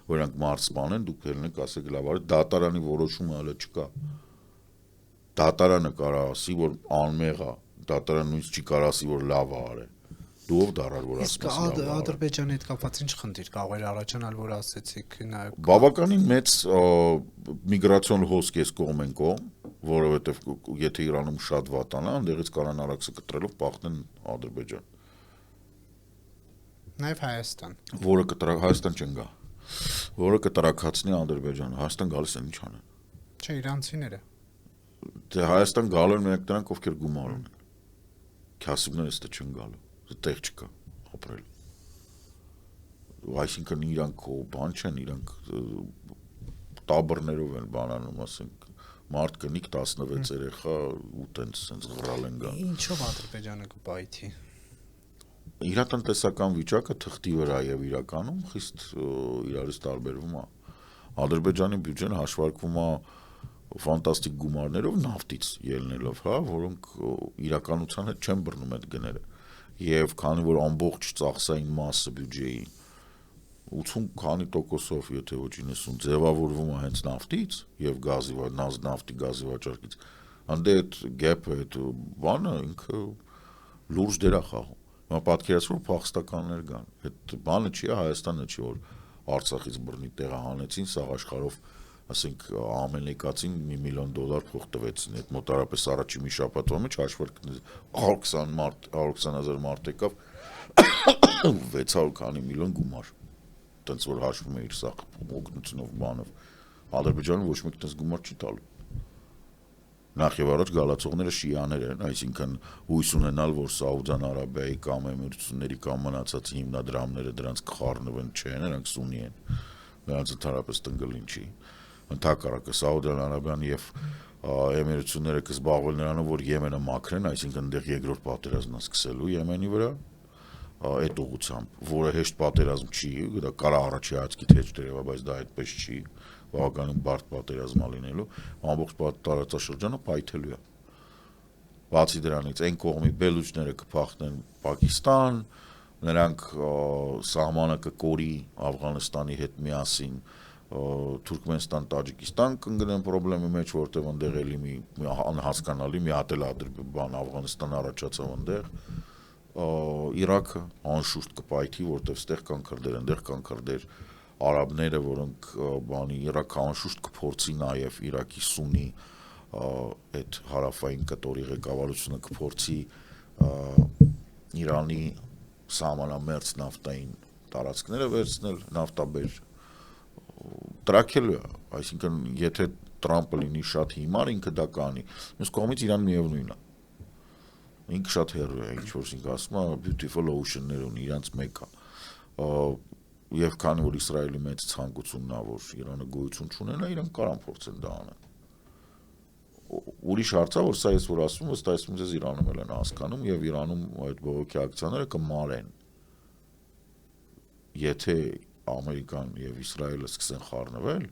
որ նրանք մարդ սպանեն, դուք ելնեք ասեք լավ արի, դատարանի որոշումը հələ չկա։ Դատարանը կարա ասի, որ անմեղ է, դատարանը նույնիսկ չի կարա ասի, որ լավ է արի։ Դու ով դարար որ Իսկ Ադրբեջանի հետ կապված ինչ խնդիր կարող էր առաջանալ, որ ասեցիք նայեք։ Բավականին մեծ միգրացիոն հոսք էս կողմ են կողմ, որովհետև եթե Իրանում շատ վատանա, այնտեղից կարան արաքսը կտրելով պախնեն Ադրբեջան։ Նաև Հայաստան։ Որը Հայաստան չեն գա։ Որը կտրակացնի Ադրբեջանը։ Հայաստան գալիս են ինչ անեն։ Չէ, իրանցիները։ Դե Հայաստան գալու են նրանք դրանք ովքեր գումար ունեն։ Քասիբները ստե չեն գալու։ Տեղ չկա ապրել։ Այսինքն իրանք բան չեն, իրանք տաբրներով են բանանում, ասենք, մարդ կնիկ 16 երեխա ու տենց ղռալ են գան։ Ինչով Ադրբեջանը կպայթի։ Իր տնտեսական վիճակը թղթի վրա եւ իրականում խիստ իրարից տարբերվում է։ Ադրբեջանի բյուջեն հաշվարկվում է ֆանտաստիկ գումարներով նավթից ելնելով, հա, որոնք իրականության հետ չեն բռնում այդ գները։ Եվ քանի որ ամբողջ ծախսային մասը բյուջեի 80 քանի տոկոսով, եթե ոչ 90 ձևավորվում է հենց նավթից եւ գազի, նավթի գազի վաճառքից, անդե այդ գեփը, այդ բանը ինքը լուրջ դեր է խաղում։ Հիմա պատկերացրու փախստականներ կան։ Այդ բանը չի, Հայաստանը չի, որ Արցախից բռնի տեղը հանեցին, սաղ աշխարհով, ասենք, ամենեկացին $1 միլիոն փող տվեցին, այդ մոտարապես առաջի մի շաբաթվա մեջ հաշվարկն 120,000 մարդ եկավ 600 քանի միլիոն գումար, տենց որ հաշվում է իր սաղ օգնությունով բանով, Ադրբեջանը ոչ մեկ տենց գումար չի տալու, նախ եւ առաջ գալացողները շիաներ են, այսինքն հույս ունենալ, որ Սաուդյան Արաբիայի կամ Էմիրությունների կամ մնացած հիմնադրամները դրանց կխառնվեն, չեն, նրանք սուննի են, նրանց ընդհանրապես տնկլին չի։ Ընդհակառակը Սաուդյան Արաբիան եւ Էմիրությունները կզբաղվեն նրանով, որ Եմենը մաքրեն, այսինքն դեռ երկրորդ պատերազմն սկսելու Եմենի վրա, այդ ուղղությամբ, որը հեշտ պատերազմ չի, դա կարա առաջի հայացքից հեշտ դերևա, բայց դա այդպես չի, բավականին բարդ պատերազմ է լինելու, ամբողջ տարածաշրջանը պայթելու է։ Բացի դրանից, այն կողմի բելուչները կփախնեն Պակիստան, նրանք սահմանը կկորի Աֆղանստանի հետ միասին, Թուրքմենստան, Տաջիկստան կընկնեն խնդրի մեջ, որտեղ այնտեղ էլի մի անհասկանալի մի հատ էլ բան Աֆղանստան առաջացավ այնտեղ, Իրաքը անշուշտ կպայթի, որտեղ ստեղ կան քրդեր, այնտեղ կան քրդեր, արաբները, որոնք բանի Իրաքը անշուշտ կփորձի նաև Իրաքի սուննի այդ հարավային կտորի ղեկավարությունը կփորձի Իրանի սահմանամերձ նավթային տարածքները վերցնել, նավթաբեր տրաքելու է, այսինքն եթե Տրամպը լինի շատ հիմար, ինքը դա կանի, մյուս կողմից Իրան միևնույնն է, ինքը շատ հեռու է, ինչ որ ինքը ասում է beautiful ocean-ներ ունի, իրանց մեկը, եւ քանի որ Իսրայելի մեծ ցանկությունն է, որ Իրանը գոյություն չունենա, իրենք կարան փորձեն դա անեն։ Ուրիշ հարց է, որ սա ես որ ասում, ըստ այսպես ես Իրանում էլ են հասկանում եւ Իրանում այդ բողոքի ակցիաները կմարեն։ Եթե Ամերիկան եւ Իսրայելը սկսեն խառնվել,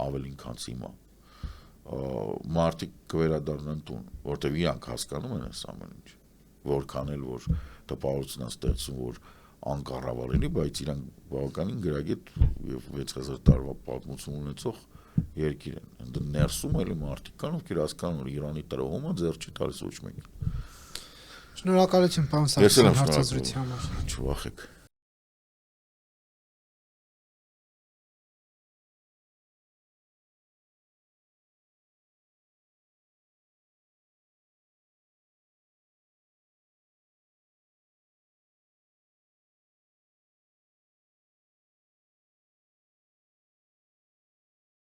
ավելին քան հիմա, մարդիկ կվերադառնան տուն, որտեղ իրանք հասկանում են այս ամեն ինչ, որքան էլ որ տպավորություն է ստեղծում, որ անկառավարելի, բայց իրանք բավականին գրագետ եւ 6000 տարվա պատմություն ունեցող երկիր են։ Ընդ ներսում էլի մարդիկ կան, ովքեր հասկանում են, որ Իրանի տրոհումը ձեռ չի տալիս ոչ մեկին։ Շնորհակալություն, պարոն Սարգսյան, հարցազրույցի համար։ Չվախեք։